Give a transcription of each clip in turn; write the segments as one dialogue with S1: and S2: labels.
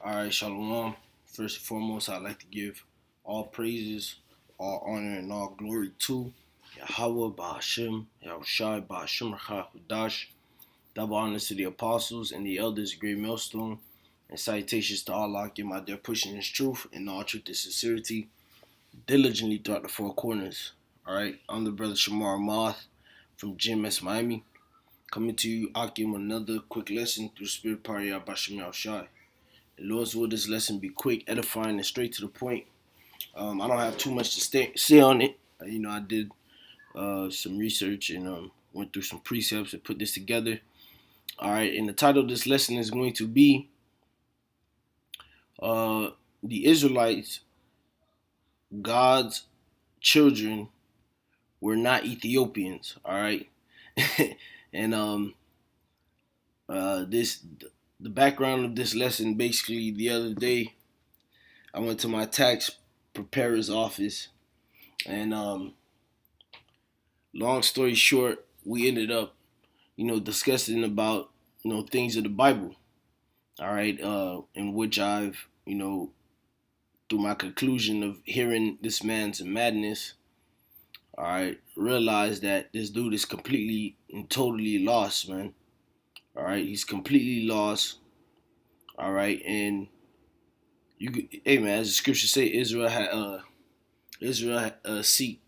S1: All right, Shalom. First and foremost, I'd like to give all praises, all honor, and all glory to Yahweh Ba'ashem, Yahushai Ba'ashem Hudash. Double honors to the apostles and the elders, great millstone, and salutations to all Akim out there pushing His truth and all truth and sincerity diligently throughout the four corners. All right, I'm the brother Shamar Moth from GMS Miami, coming to you Akim with another quick lesson through Spirit Power Yahweh Yahushai. The Lord's will this lesson be quick, edifying, and straight to the point. I don't have too much to say on it. I did some research and went through some precepts and put this together. All right, and the title of this lesson is going to be The Israelites, God's Children, Were Not Ethiopians. All right, and the background of this lesson, basically, the other day I went to my tax preparer's office, and long story short, we ended up, discussing about, things of the Bible. All right, in which I've, through my conclusion of hearing this man's madness, all right, realized that this dude is completely and totally lost, man. All right, he's completely lost. All right, and hey man, as the scripture say, Israel seek,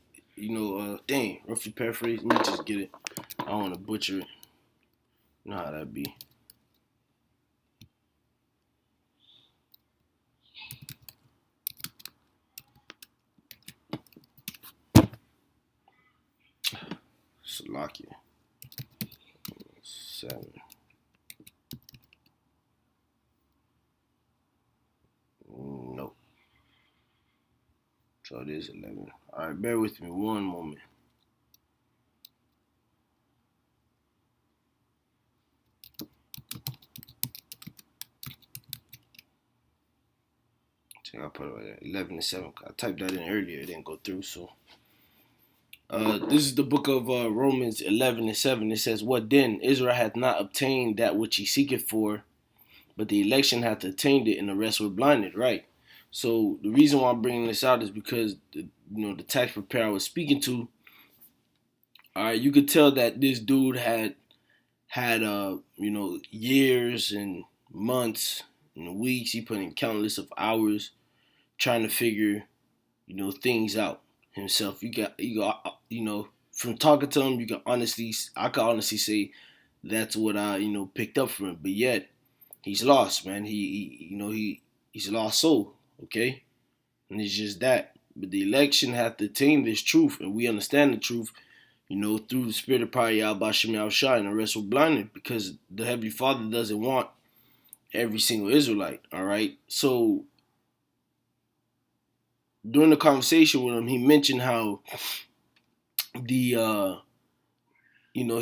S1: dang, roughly paraphrase. Let me just get it. I don't want to butcher it. You know how that be. Salakia. 7. Nope. So it is 11. All right, bear with me one moment. I put it 11 and 7. I typed that in earlier. It didn't go through. So this is the book of Romans 11 and 7. It says, "What then? Israel hath not obtained that which he seeketh for, but the election hath attained it, and the rest were blinded." Right. So the reason why I'm bringing this out is because the tax preparer I was speaking to, all right, you could tell that this dude had years and months and weeks. He put in countless of hours trying to figure things out himself. From talking to him, I can honestly say that's what I picked up from him. But yet he's lost, man. He's a lost soul. Okay, and it's just that. But the election have to attain this truth, and we understand the truth, through the Spirit of power, Yahweh Shai, and the rest were blinded because the Heavenly Father doesn't want every single Israelite. All right, so during the conversation with him, he mentioned how he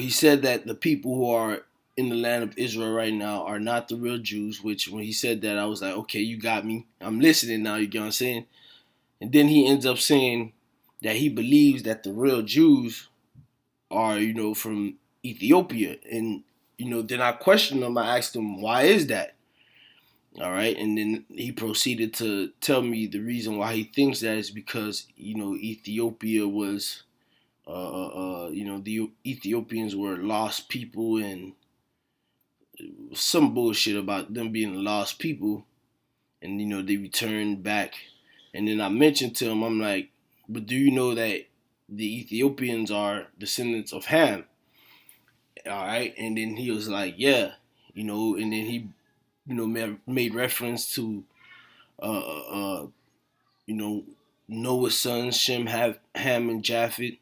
S1: said that the people who are in the land of Israel right now are not the real Jews, which when he said that, I was like, okay, you got me. I'm listening now, you get what I'm saying? And then he ends up saying that he believes that the real Jews are, from Ethiopia. And, then I questioned him. I asked him, why is that? All right. And then he proceeded to tell me the reason why he thinks that is because, Ethiopia was, the Ethiopians were lost people and some bullshit about them being lost people. And, they returned back. And then I mentioned to him, I'm like, but do you know that the Ethiopians are descendants of Ham? All right. And then he was like, yeah, and then he, made reference to, uh, Noah's sons, Shem, Ham, and Japheth.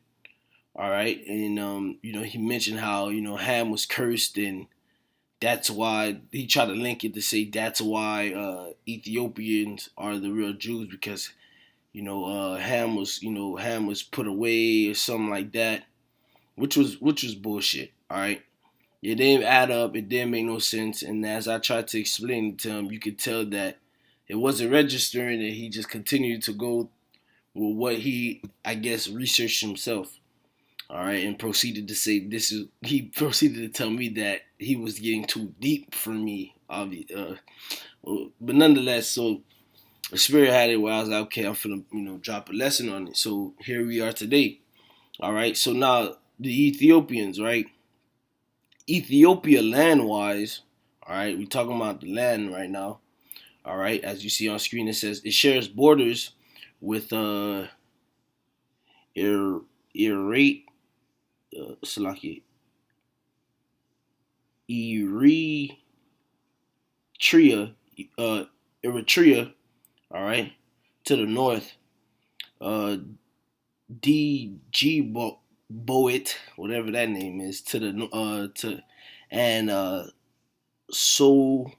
S1: All right. And, he mentioned how, Ham was cursed, and that's why he tried to link it to say that's why Ethiopians are the real Jews because, Ham was put away or something like that, which was bullshit. All right. It didn't add up. It didn't make no sense. And as I tried to explain it to him, you could tell that it wasn't registering, and he just continued to go with what he, I guess, researched himself. All right, and proceeded to say he proceeded to tell me that he was getting too deep for me. But nonetheless, so the spirit had it where I was like, okay, I'm finna drop a lesson on it. So here we are today. All right. So now the Ethiopians, right? Ethiopia land wise, all right. We talking about the land right now. All right. As you see on screen, it says it shares borders with Irate, Salaki, Eritrea, uh, Eritrea. All right. To the north, uh, DG Boit, whatever that name is, to the to and so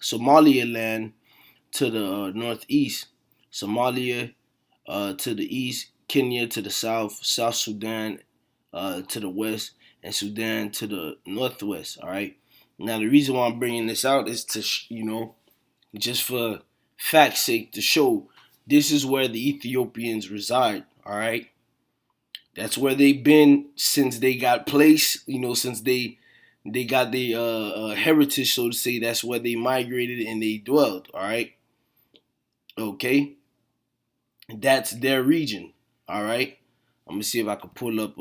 S1: Somaliland to the northeast, Somalia to the east, Kenya to the south, South Sudan to the west, and Sudan to the northwest. All right. Now the reason why I'm bringing this out is to just for fact's sake to show this is where the Ethiopians reside. All right. That's where they've been since they got placed. Since they got the heritage, so to say. That's where they migrated and they dwelled. All right, okay, that's their region. All right, I'm gonna see if I can pull up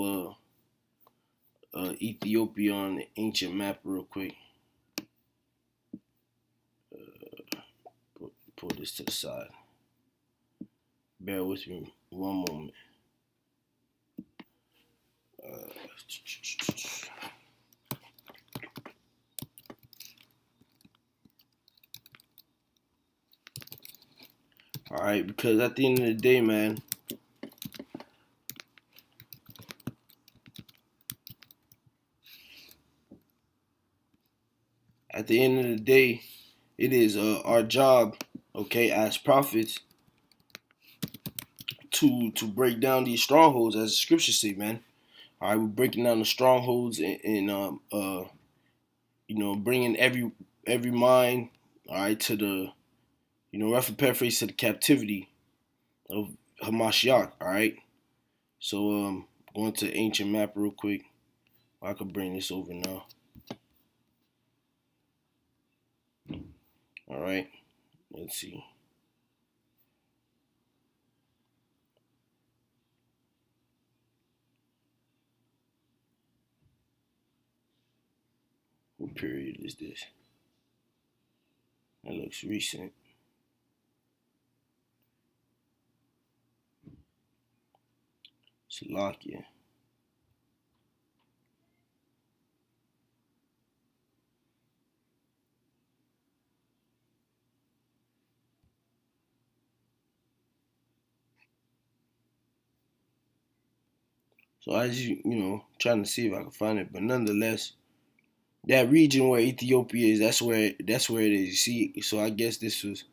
S1: Ethiopia on the ancient map real quick. Pull this to the side. Bear with me one moment. All right, because at the end of the day, man, at the end of the day, it is our job, okay, as prophets, to break down these strongholds, as the scriptures say, man. All right, we're breaking down the strongholds and bringing every mind, all right, to the rough and paraphrase, to the captivity of Hamashiach. All right, so going to ancient map real quick. I could bring this over now. All right, let's see. What period is this? That looks recent. Slovakia. So as trying to see if I can find it, but nonetheless, that region where Ethiopia is, that's where it is. You see, so I guess this was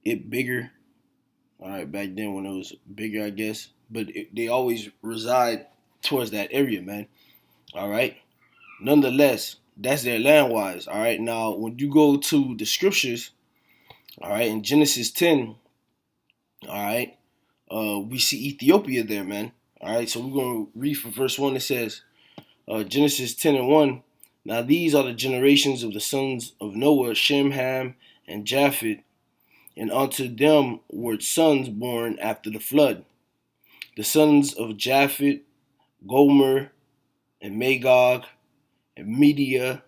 S1: it bigger. All right, back then when it was bigger, I guess, but they always reside towards that area, man. All right. Nonetheless, that's their land wise. All right. Now, when you go to the scriptures, all right, in Genesis 10, all right, we see Ethiopia there, man. All right. So we're gonna read from verse 1. It says, Genesis 10 and 1. Now these are the generations of the sons of Noah, Shem, Ham, and Japheth, and unto them were sons born after the flood. The sons of Japheth, Gomer, and Magog, and Media,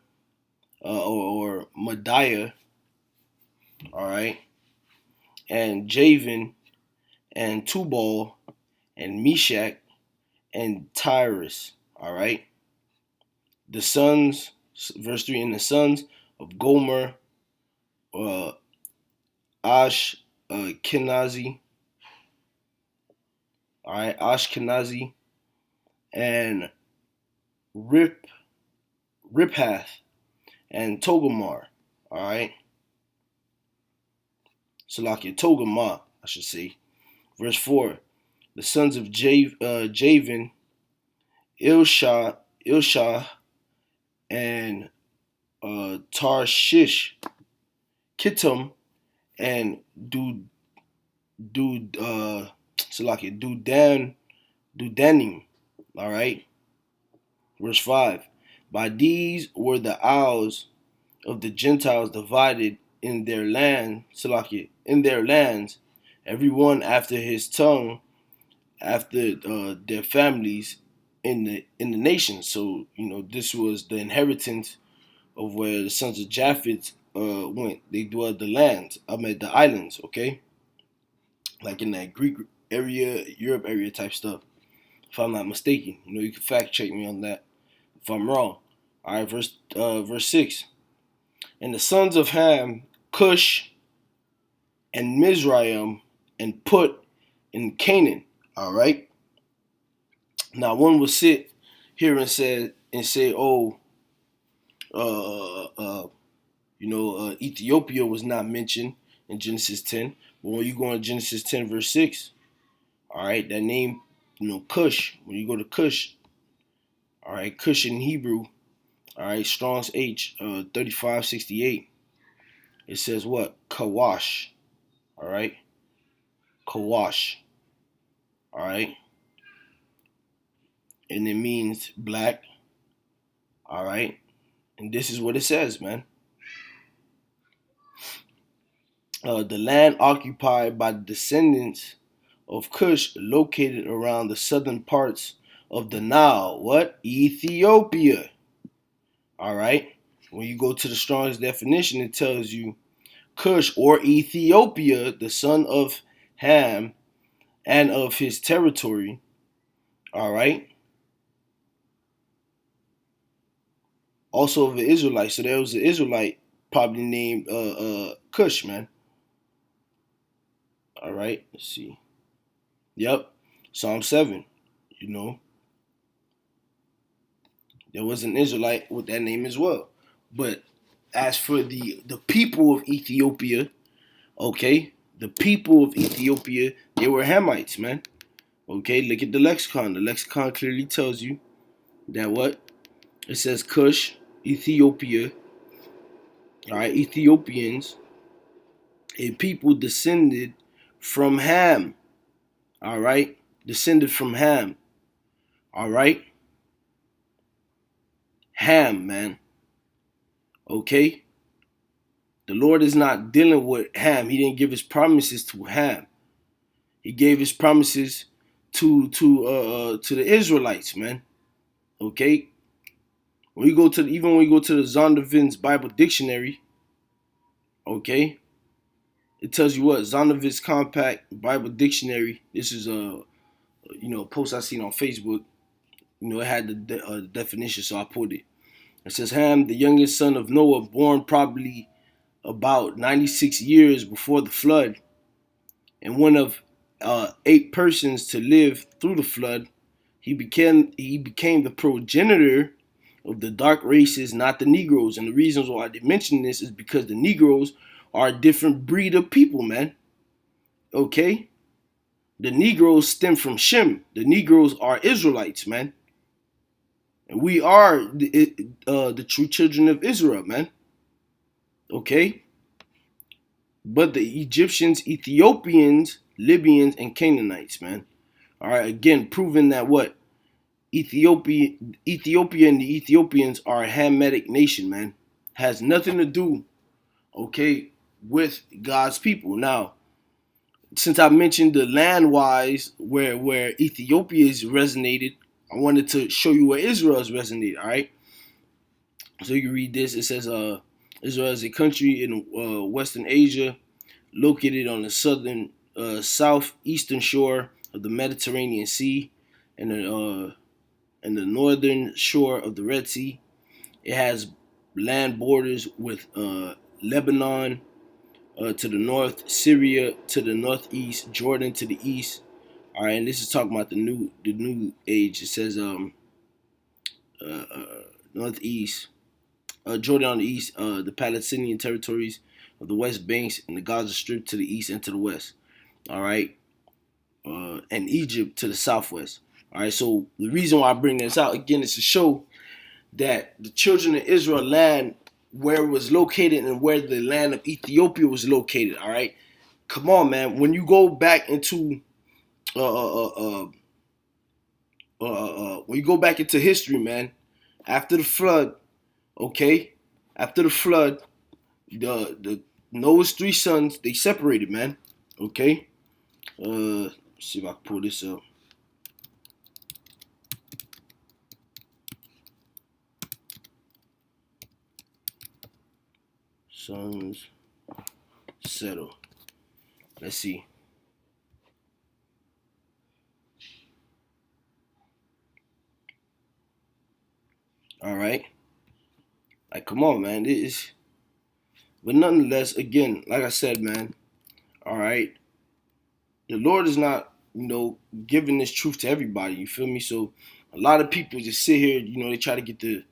S1: or Mediah, all right, and Javan, and Tubal, and Meshach, and Tyrus, all right. The sons, verse 3, and the sons of Gomer, uh, Ashkenazi, all right, Ashkenazi, and Rip, Riphath, and Togarmah, all right. Salakia, Togarmah, I should say. Verse 4, the sons of Javan, Ilshah, and Tarshish, Kittim, and Dudanim. All right. Verse 5. By these were the isles of the Gentiles divided in their land, Salakia, in their lands, everyone after his tongue, after their families in the nation. So this was the inheritance of where the sons of Japheth went. They dwelled the lands. I mean the islands. Okay, like in that Greek area, Europe area type stuff. If I'm not mistaken, you can fact check me on that if I'm wrong. All right, verse 6. And the sons of Ham, Cush and Mizraim, and Put in Canaan. All right. Now one will sit here and say, oh, uh, uh, Ethiopia was not mentioned in Genesis 10. But when you go in Genesis 10 verse 6, all right, that name, Cush. When you go to Cush, all right, Cush in Hebrew, all right, Strong's H 3568. It says what? Kawash. All right, Kawash. All right, and it means black. All right, and this is what it says, man. The land occupied by the descendants of Cush, located around the southern parts of the Nile. What? Ethiopia. All right. When you go to the Strong's definition, it tells you Cush or Ethiopia, the son of Ham and of his territory. All right. Also of the Israelites. So there was an Israelite probably named Cush, man. All right. Let's see. Yep. Psalm 7. You know, there was an Israelite with that name as well. But as for the people of Ethiopia, okay, the people of Ethiopia, they were Hamites, man. Okay, look at the lexicon. The lexicon clearly tells you that what? It says Cush, Ethiopia, all right, Ethiopians, a people descended from Ham, all right, descended from Ham, all right, Ham, man, okay. The Lord is not dealing with Ham. He didn't give his promises to Ham. He gave his promises to the Israelites, man. Okay. When you go to even when you go to the Zondervan's Bible Dictionary, okay, it tells you what Zondervan's Compact Bible Dictionary. This is a post I seen on Facebook. It had the definition, so I put it. It says Ham, the youngest son of Noah, born probably about 96 years before the flood, and one of 8 persons to live through the flood. He became the progenitor of the dark races, not the Negroes. And the reasons why they mention this is because the Negroes are a different breed of people, man. Okay? The Negroes stem from Shem. The Negroes are Israelites, man. And we are the true children of Israel, man. Okay? But the Egyptians, Ethiopians, Libyans, and Canaanites, man. All right, again, proving that what? Ethiopia and the Ethiopians are a Hamitic nation, man. Has nothing to do, okay, with God's people. Now, since I mentioned the land-wise where Ethiopia is resonated, I wanted to show you where Israel is resonated. All right, so you can read this. It says, Israel is a country in Western Asia, located on the southeastern shore of the Mediterranean Sea, and the northern shore of the Red Sea. It has land borders with Lebanon to the north, Syria to the northeast, Jordan to the east. All right, and this is talking about the new age. It says northeast, Jordan on the east, the Palestinian territories of the West Banks and the Gaza Strip to the east and to the west. All right, and Egypt to the southwest. All right, so the reason why I bring this out again is to show that the children of Israel land where it was located and where the land of Ethiopia was located. All right, come on, man. When you go back into when you go back into history, man, after the flood, okay, After the flood, the Noah's three sons, they separated, man. Okay. Let's see if I can pull this up. Sons settle. Let's see. All right. Like, come on, man. This, but nonetheless, again, like I said, man. All right. The Lord is not, giving this truth to everybody. You feel me? So a lot of people just sit here, they try to get the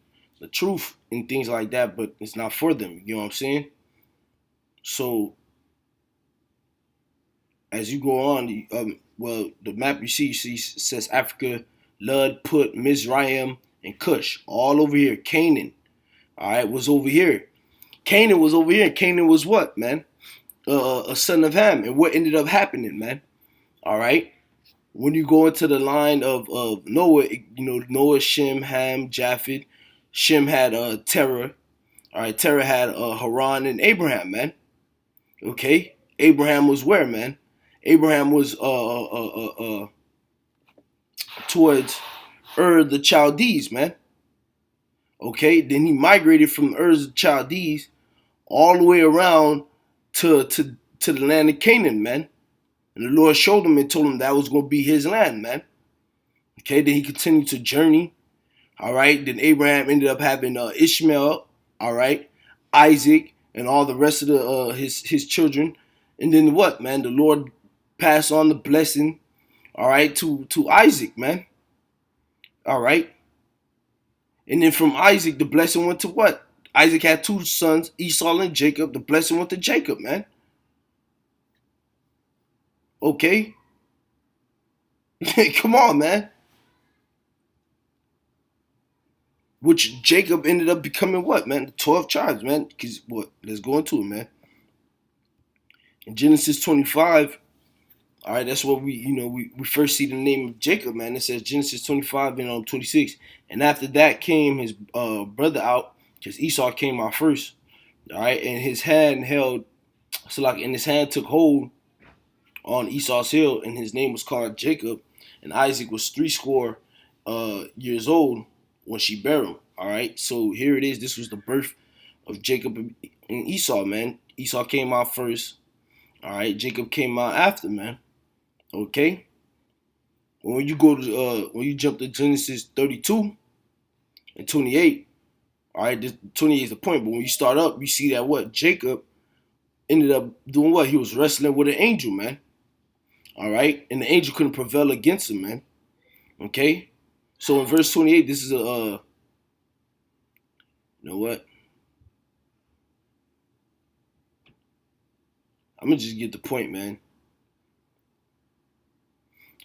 S1: truth and things like that, but it's not for them. You know what I'm saying? So as you go on, well, the map you see says Africa, Lud, Put, Mizraim, and Cush, all over here. Canaan, all right, was over here. Canaan was over here. Canaan was what, man? A son of Ham. And what ended up happening, man? All right. When you go into the line of Noah, Noah, Shem, Ham, Japheth. Shem had Terah. All right, Terah had Haran and Abraham, man. Okay, Abraham was where, man? Abraham was towards the Chaldees, man. Okay, then he migrated from the Chaldees all the way around to the land of Canaan, man. And the Lord showed him and told him that was going to be his land, man. Okay, then he continued to journey. All right, then Abraham ended up having Ishmael. All right, Isaac and all the rest of his children. And then what, man? The Lord passed on the blessing, all right, to Isaac, man. All right. And then from Isaac, the blessing went to what? Isaac had two sons, Esau and Jacob. The blessing went to Jacob, man. Okay. Come on, man. Which Jacob ended up becoming what, man? The 12 tribes, man. Because what? Let's go into it, man. In Genesis 25, all right, that's what we first see the name of Jacob, man. It says Genesis 25 and 26. And after that came his brother out, because Esau came out first. All right, and his hand held, so like, and his hand took hold on Esau's heel, and his name was called Jacob. And Isaac was 60 years old when she bare him. All right, so here it is. This was the birth of Jacob and Esau, man. Esau came out first. All right, Jacob came out after, man. Okay. When you go to when you jump to Genesis 32 and 28, all right, this 28 is the point. But when you start up, you see that what Jacob ended up doing what? He was wrestling with an angel, man. All right, and the angel couldn't prevail against him, man. Okay. So in verse 28, this is you know what? I'm gonna just get the point, man.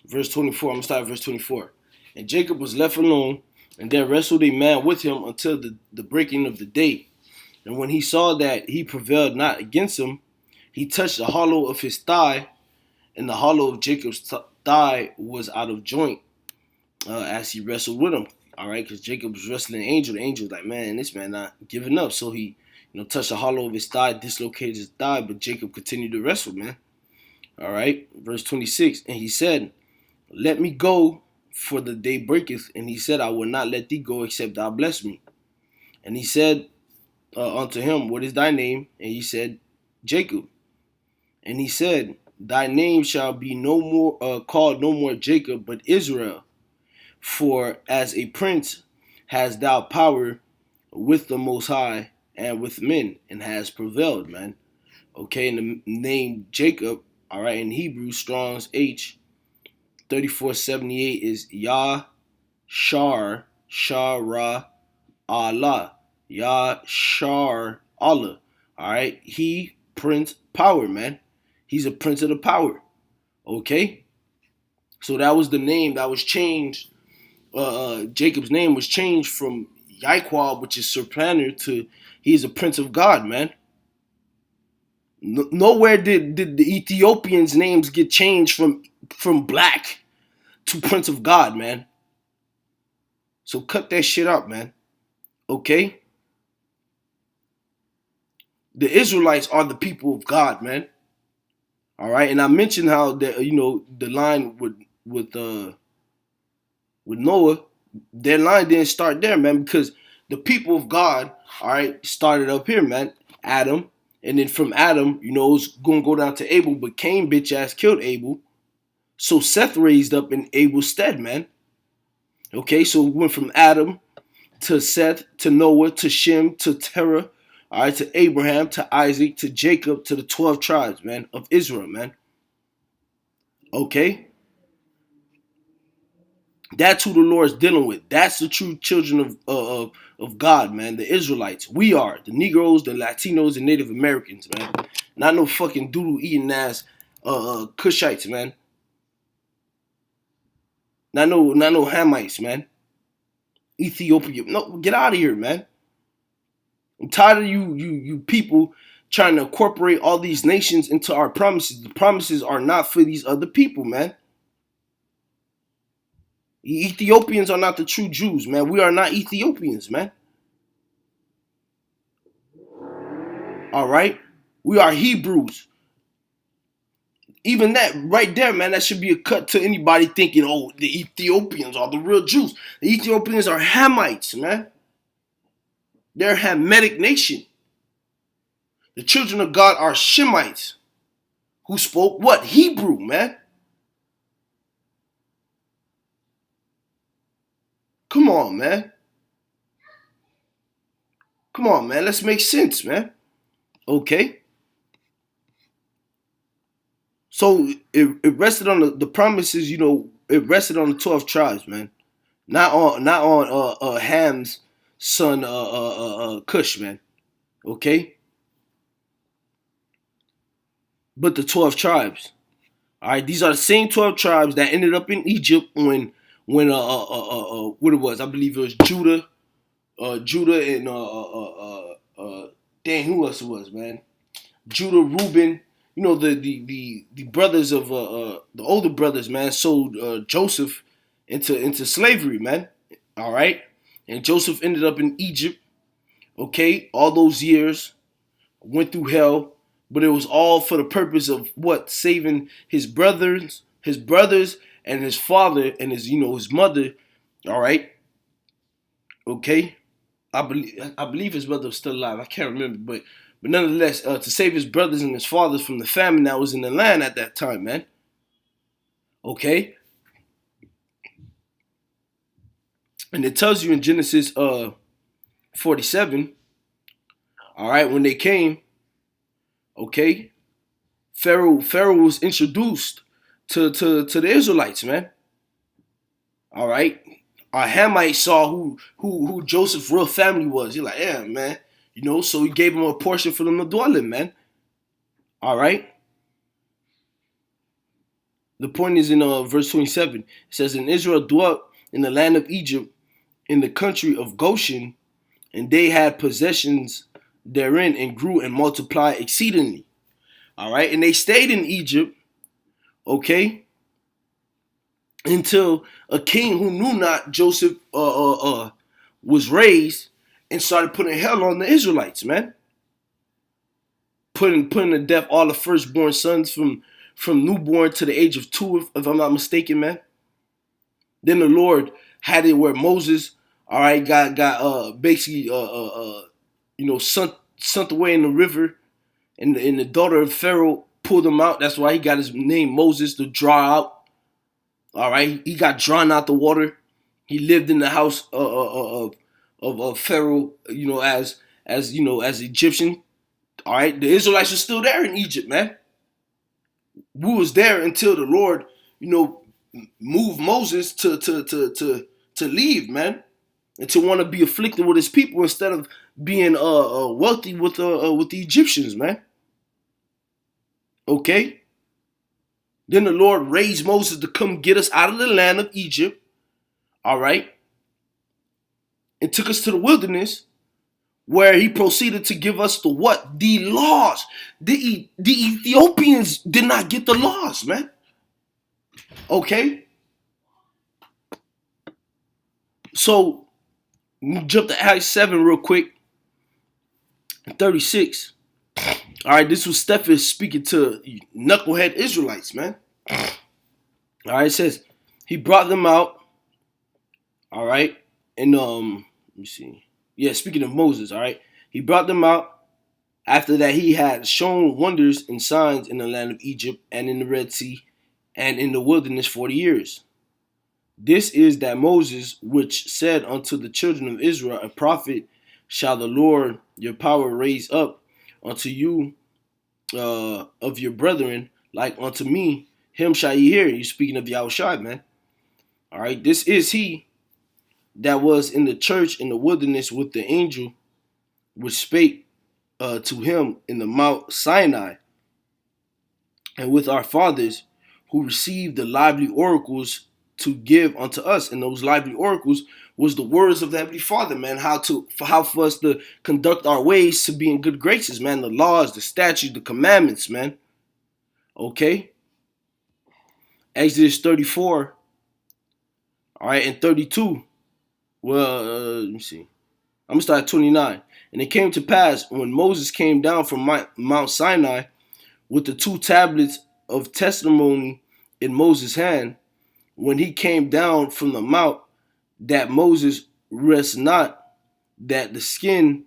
S1: Verse 24, I'm gonna start at verse 24. And Jacob was left alone, and there wrestled a man with him until the breaking of the day. And when he saw that he prevailed not against him, he touched the hollow of his thigh, and the hollow of Jacob's thigh was out of joint as he wrestled with him. All right, because Jacob was wrestling the angel. The angel was like, man, this man not giving up. So he, touched the hollow of his thigh, dislocated his thigh, but Jacob continued to wrestle, man. All right, verse 26. And he said, let me go, for the day breaketh. And he said, I will not let thee go, except thou bless me. And he said unto him, what is thy name? And he said, Jacob. And he said, thy name shall be no more called no more Jacob, but Israel. For as a prince hast thou power with the Most High and with men, and has prevailed, man. Okay, and the name Jacob, all right, in Hebrew, Strong's H 3478 is Yah Shar Shara Allah. Yah Shar Allah. All right, he prince power, man. He's a prince of the power. Okay, so that was the name that was changed. Jacob's name was changed from Yahweh, which is supplanter, to he's a prince of God, man. Nowhere did the Ethiopians' names get changed from black to prince of God, man. So cut that shit up, man. Okay? The Israelites are the people of God, man. All right, and I mentioned how the line with Noah, their line didn't start there, man, because the people of God, all right, started up here, man. Adam, and then from Adam, it's gonna go down to Abel, but Cain bitch ass killed Abel, so Seth raised up in Abel's stead, man. Okay, so we went from Adam to Seth to Noah to Shem to Terah, all right, to Abraham to Isaac to Jacob to the 12 tribes, man, of Israel, man. Okay, that's who the Lord's dealing with. That's the true children of God, man. The Israelites. We are the Negroes, the Latinos, and Native Americans, man. Not no fucking doodle eating ass Cushites, man. Not no Hamites, man. Ethiopia. No, get out of here, man. I'm tired of you people trying to incorporate all these nations into our promises. The promises are not for these other people, man. The Ethiopians are not the true Jews, man. We are not Ethiopians, man. All right? We are Hebrews. Even that right there, man, that should be a cut to anybody thinking, oh, the Ethiopians are the real Jews. The Ethiopians are Hamites, man. They're a Hamitic nation. The children of God are Shemites who spoke what? Hebrew, man. Come on, man. Come on, man. Let's make sense, man. Okay. So it rested on the promises, it rested on the 12 tribes, man. Not on Ham's son Cush, man. Okay? But the 12 tribes. All right, these are the same 12 tribes that ended up in Egypt when what it was, I believe it was Judah and dang, who else it was, man? Judah, Reuben, the brothers of the older brothers, man, sold Joseph into slavery, man. All right, and Joseph ended up in Egypt. Okay, all those years went through hell, but it was all for the purpose of what? Saving his brothers, and his father and his mother. All right, okay. I believe his brother was still alive. I can't remember, but nonetheless, to save his brothers and his fathers from the famine that was in the land at that time, man. Okay, and it tells you in Genesis 47. All right, when they came, okay, Pharaoh was introduced to the Israelites, man. All right, our Hamite saw who Joseph's real family was. He's like, yeah, man, so he gave him a portion for them to dwell in, man. All right. The point is in verse 27. It says, "And Israel dwelt in the land of Egypt, in the country of Goshen, and they had possessions therein, and grew and multiplied exceedingly." All right, and they stayed in Egypt, okay, until a king who knew not Joseph was raised and started putting hell on the Israelites, man. Putting to death all the firstborn sons from newborn to the age of 2, if I'm not mistaken, man. Then the Lord had it where Moses, all right, got basically sent away in the river, and the daughter of Pharaoh pulled him out. That's why he got his name Moses, to draw out. All right, he got drawn out the water. He lived in the house of Pharaoh, as Egyptian. All right, the Israelites are still there in Egypt, man. We was there until the Lord, moved Moses to leave, man, and to want to be afflicted with his people instead of being wealthy with the Egyptians, man. Okay. Then the Lord raised Moses to come get us out of the land of Egypt. All right, and took us to the wilderness, where he proceeded to give us the what? The laws. The Ethiopians did not get the laws, man. Okay? So, jump to Acts 7 real quick. 36. All right, this was Stephen speaking to knucklehead Israelites, man. All right, it says he brought them out. All right, and let me see. Yeah, speaking of Moses, all right, he brought them out. After that, he had shown wonders and signs in the land of Egypt and in the Red Sea and in the wilderness 40 years. This is that Moses, which said unto the children of Israel, a prophet shall the Lord your power raise up unto you of your brethren, like unto me, him shall ye hear. You speaking of Yahushua, man. All right, this is he that was in the church in the wilderness with the angel which spake to him in the Mount Sinai, and with our fathers who received the lively oracles to give unto us. And those lively oracles was the words of the Heavenly Father, man. How for us to conduct our ways to be in good graces, man. The laws, the statutes, the commandments, man. Okay. Exodus 34, all right, and 32. Well, let me see. I'm gonna start at 29. And it came to pass when Moses came down from Mount Sinai with the two tablets of testimony in Moses' hand, when he came down from the mount, that Moses rest not, that the skin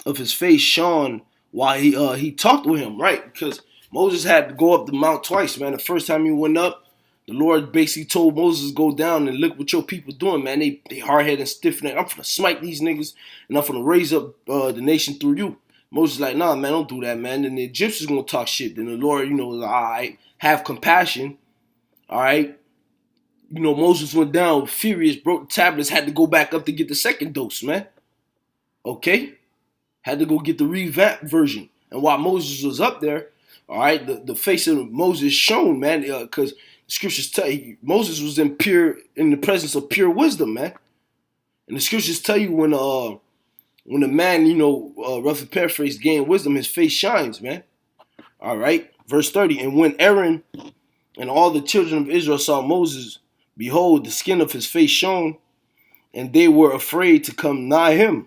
S1: of his face shone while he talked with him, right? Because Moses had to go up the mount twice, man. The first time he went up, the Lord basically told Moses, go down and look what your people doing, man. They hard-headed and stiff-necked. I'm finna smite these niggas, and I'm finna raise up the nation through you. Moses like, nah, man, don't do that, man. Then the Egyptians gonna talk shit. Then the Lord, was like, all right, have compassion, all right. Moses went down furious, broke the tablets, had to go back up to get the second dose, man. Okay? Had to go get the revamped version. And while Moses was up there, all right, the face of Moses shone, man, because the scriptures tell you Moses was in the presence of pure wisdom, man. And the scriptures tell you when a man, roughly paraphrase, gain wisdom, his face shines, man. All right, verse 30. And when Aaron and all the children of Israel saw Moses, behold, the skin of his face shone, and they were afraid to come nigh him.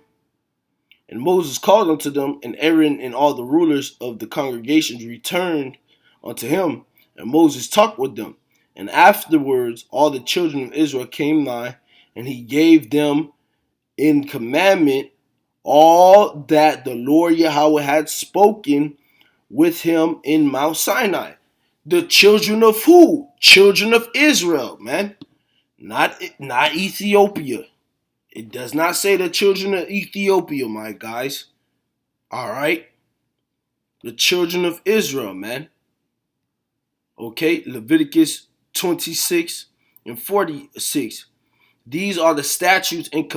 S1: And Moses called unto them, and Aaron and all the rulers of the congregations returned unto him, and Moses talked with them. And afterwards all the children of Israel came nigh, and he gave them in commandment all that the Lord Yahweh had spoken with him in Mount Sinai. The children of who? Children of Israel, man. Not Ethiopia. It does not say the children of Ethiopia, my guys. All right? The children of Israel, man. Okay? Leviticus 26 and 46. These are the statutes and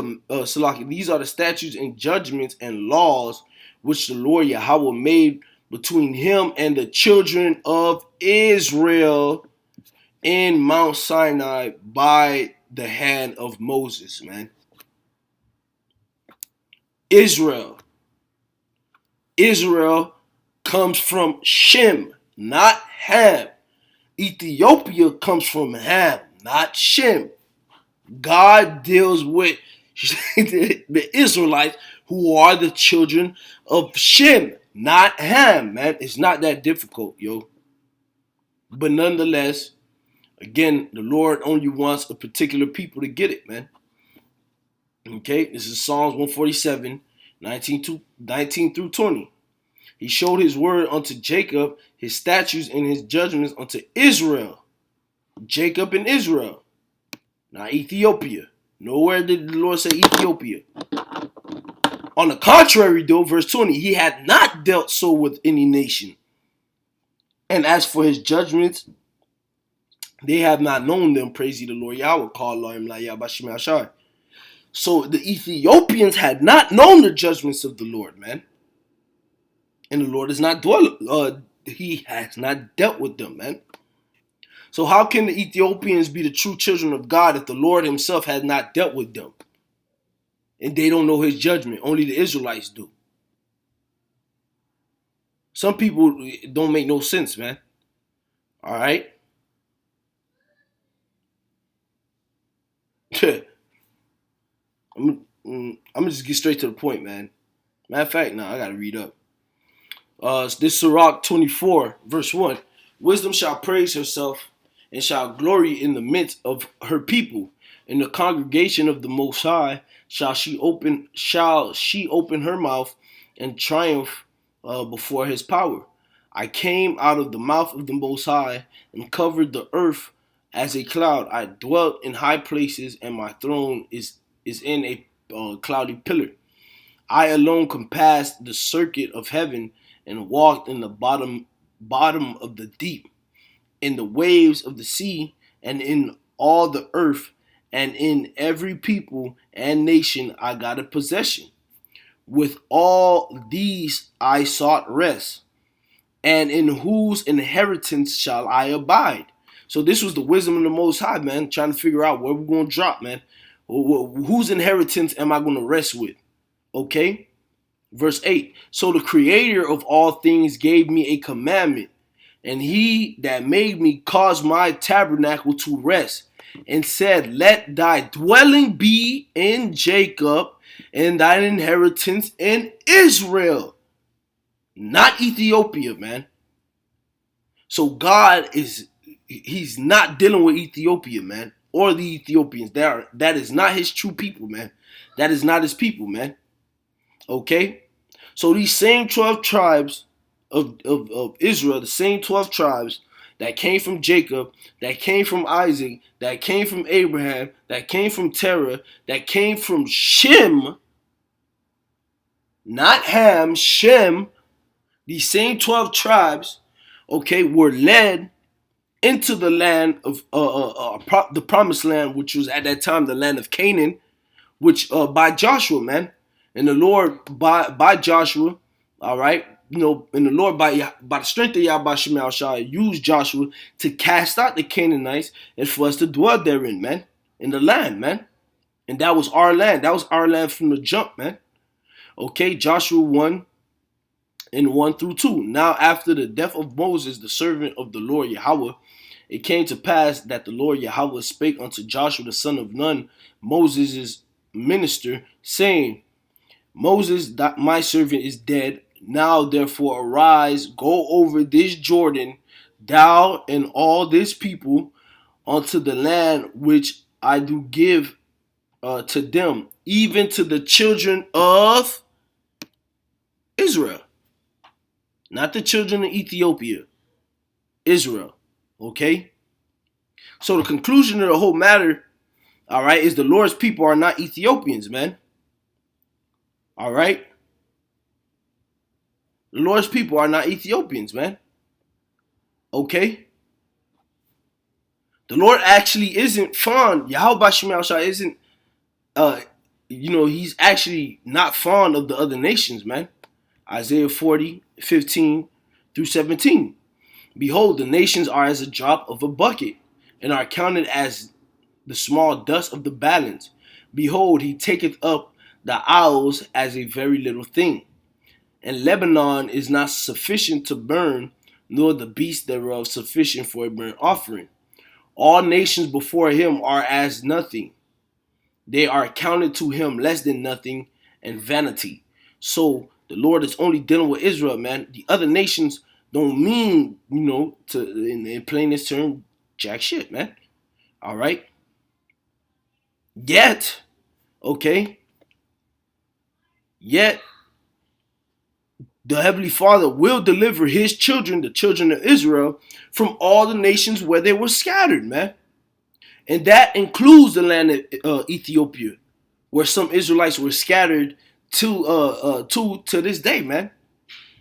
S1: these are the statutes and judgments and laws which the Lord Yahweh made between him and the children of Israel in Mount Sinai by the hand of Moses, man. Israel comes from Shem, not Ham. Ethiopia comes from Ham, not Shem. God deals with the Israelites who are the children of Shem, not Ham, man. It's not that difficult, yo. But nonetheless, again, the Lord only wants a particular people to get it, man. Okay, this is Psalms 147, 19 through 20. He showed his word unto Jacob, his statutes and his judgments unto Israel. Jacob and Israel, not Ethiopia. Nowhere did the Lord say Ethiopia. On the contrary, though, verse 20, he had not dealt so with any nation. And as for his judgments, they have not known them, praise ye the Lord Yahweh, call Elohim la Yabashim Ashai. So the Ethiopians had not known the judgments of the Lord, man. And the Lord is not he has not dealt with them, man. So how can the Ethiopians be the true children of God if the Lord himself has not dealt with them? And they don't know his judgment. Only the Israelites do. Some people don't make no sense, man. All right? I'm gonna just get straight to the point, man. Matter of fact, I gotta read up. This Sirach 24, verse 1. Wisdom shall praise herself and shall glory in the midst of her people. In the congregation of the Most High shall she open her mouth and triumph before his power. I came out of the mouth of the Most High and covered the earth as a cloud. I dwelt in high places, and my throne is in a cloudy pillar. I alone compassed the circuit of heaven and walked in the bottom of the deep, in the waves of the sea, and in all the earth, and in every people and nation I got a possession. With all these I sought rest, and in whose inheritance shall I abide? So this was the wisdom of the Most High, man, trying to figure out where we're going to drop, man. Whose inheritance am I going to rest with? Okay? Verse 8. So the creator of all things gave me a commandment, and he that made me caused my tabernacle to rest, and said, let thy dwelling be in Jacob, and thine inheritance in Israel. Not Ethiopia, man. So God he's not dealing with Ethiopia, man, or the Ethiopians. That is not his true people, man. That is not his people, man. Okay? So these same 12 tribes of Israel, the same 12 tribes that came from Jacob, that came from Isaac, that came from Abraham, that came from Terah, that came from Shem, not Ham, Shem, these same 12 tribes, okay, were led into the land of the promised land, which was at that time the land of Canaan, which by Joshua, man. And the Lord by Joshua, all right, and the Lord by the strength of Yahweh Shemel shall use Joshua to cast out the Canaanites and for us to dwell therein, man, in the land, man. And that was our land. That was our land from the jump, man. Okay, Joshua 1 and 1 through 2. Now after the death of Moses, the servant of the Lord Yahweh, it came to pass that the Lord Yahweh spake unto Joshua the son of Nun, Moses' minister, saying, Moses, my servant, is dead. Now therefore arise, go over this Jordan, thou and all this people, unto the land which I do give to them, even to the children of Israel. Not the children of Ethiopia, Israel. Okay? So the conclusion of the whole matter, all right, is the Lord's people are not Ethiopians, man. All right? The Lord's people are not Ethiopians, man. Okay? The Lord actually isn't fond. Yahweh Shema isn't, he's actually not fond of the other nations, man. Isaiah 40:15 through 17. Behold, the nations are as a drop of a bucket, and are counted as the small dust of the balance. Behold, he taketh up the isles as a very little thing. And Lebanon is not sufficient to burn, nor the beast thereof sufficient for a burnt offering. All nations before him are as nothing. They are accounted to him less than nothing and vanity. So the Lord is only dealing with Israel, man. The other nations don't mean, to in plainest term, jack shit, man. All right. Yet, okay. Yet the Heavenly Father will deliver his children, the children of Israel, from all the nations where they were scattered, man. And that includes the land of Ethiopia, where some Israelites were scattered to this day, man.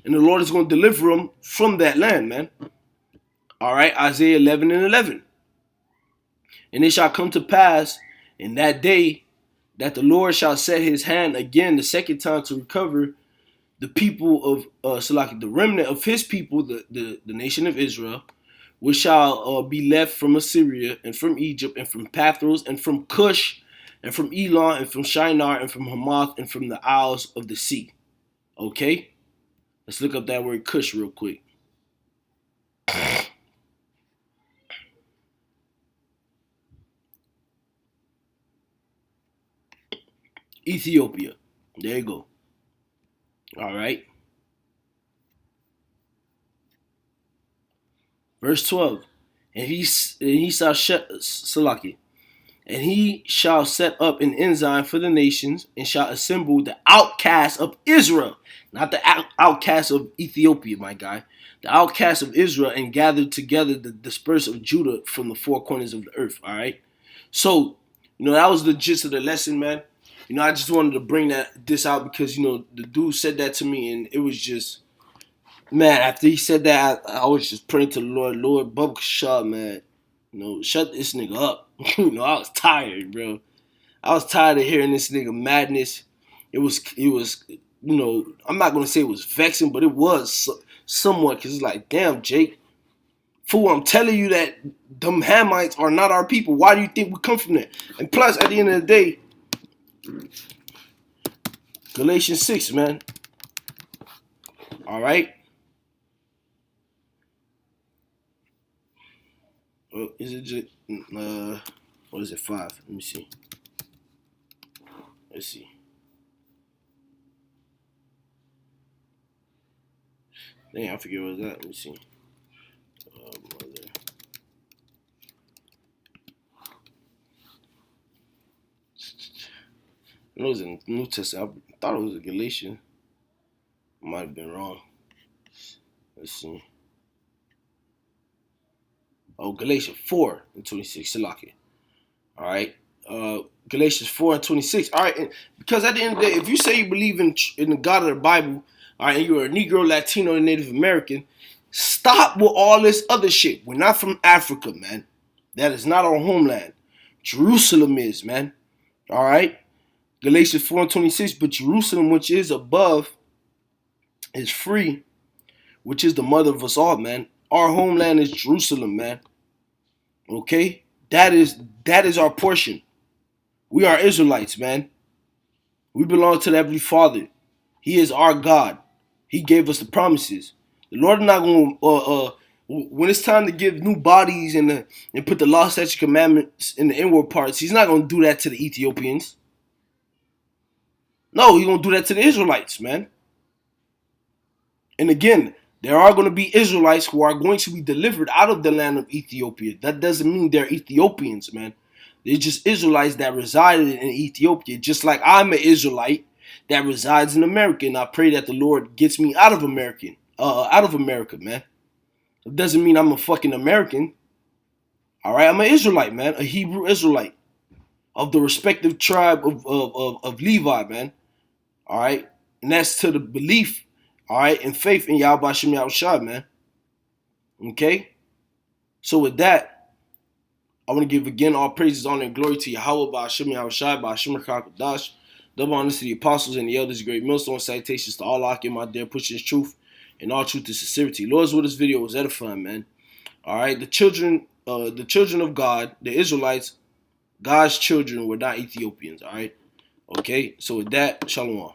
S1: And the Lord is going to deliver them from that land, man. All right, Isaiah 11 and 11. And it shall come to pass in that day that the Lord shall set his hand again the second time to recover the people of Salaki, the remnant of his people, the nation of Israel, which shall be left from Assyria and from Egypt and from Pathros and from Cush and from Elam and from Shinar and from Hamath and from the isles of the sea. Okay? Let's look up that word Cush real quick. Ethiopia. There you go. All right. Verse 12. And he shall Salaki. And he shall set up an ensign for the nations, and shall assemble the outcasts of Israel, not the outcasts of Ethiopia, my guy, the outcasts of Israel, and gather together the dispersed of Judah from the four corners of the earth. All right. So, that was the gist of the lesson, man. I just wanted to bring this out because the dude said that to me, and it was just, man. After he said that, I was just praying to the Lord, Bubba, shut, man. Shut this nigga up. I was tired, bro. I was tired of hearing this nigga madness. It was, I'm not gonna say it was vexing, but it was somewhat, because it's like, damn, Jake, fool, I'm telling you that them Hamites are not our people. Why do you think we come from there? And plus, at the end of the day, Galatians 6, man. All right. Well, is it just what is it, 5? Let me see. Let's see. Dang, I forget what was that. Let me see. It was in New Testament. I thought it was a Galatian. Might have been wrong. Let's see. Oh, Galatians 4 and 26. Salaki. All right. Galatians 4 and 26. All right. And because at the end of the day, if you say you believe in the God of the Bible, all right, and you're a Negro, Latino, and Native American, stop with all this other shit. We're not from Africa, man. That is not our homeland. Jerusalem is, man. All right. Galatians 4 and 26. But Jerusalem, which is above, is free, which is the mother of us all, man. Our homeland is Jerusalem, man. Okay? That is our portion. We are Israelites, man. We belong to the Heavenly Father. He is our God. He gave us the promises. The Lord is not going to, when it's time to give new bodies and put the law, statutes, commandments in the inward parts, He's not going to do that to the Ethiopians. No, He's going to do that to the Israelites, man. And again, there are going to be Israelites who are going to be delivered out of the land of Ethiopia. That doesn't mean they're Ethiopians, man. They're just Israelites that resided in Ethiopia, just like I'm an Israelite that resides in America. And I pray that the Lord gets me out of America, man. It doesn't mean I'm a fucking American. All right, I'm an Israelite, man, a Hebrew Israelite of the respective tribe of Levi, man. All right, and that's to the belief, all right, and faith in Yahweh Shem Yahushua, man. Okay, so with that, I want to give again all praises, honor, and glory to Yahweh Ba'ashem Yahushua, Ba'ashem Rakakadash, double honor to the apostles and the elders, great millstone, salutations to all Akim out there pushing His truth and all truth and sincerity. Lord's with this video was edifying, man. All right, the children of God, the Israelites, God's children were not Ethiopians. All right, okay. So with that, shalom.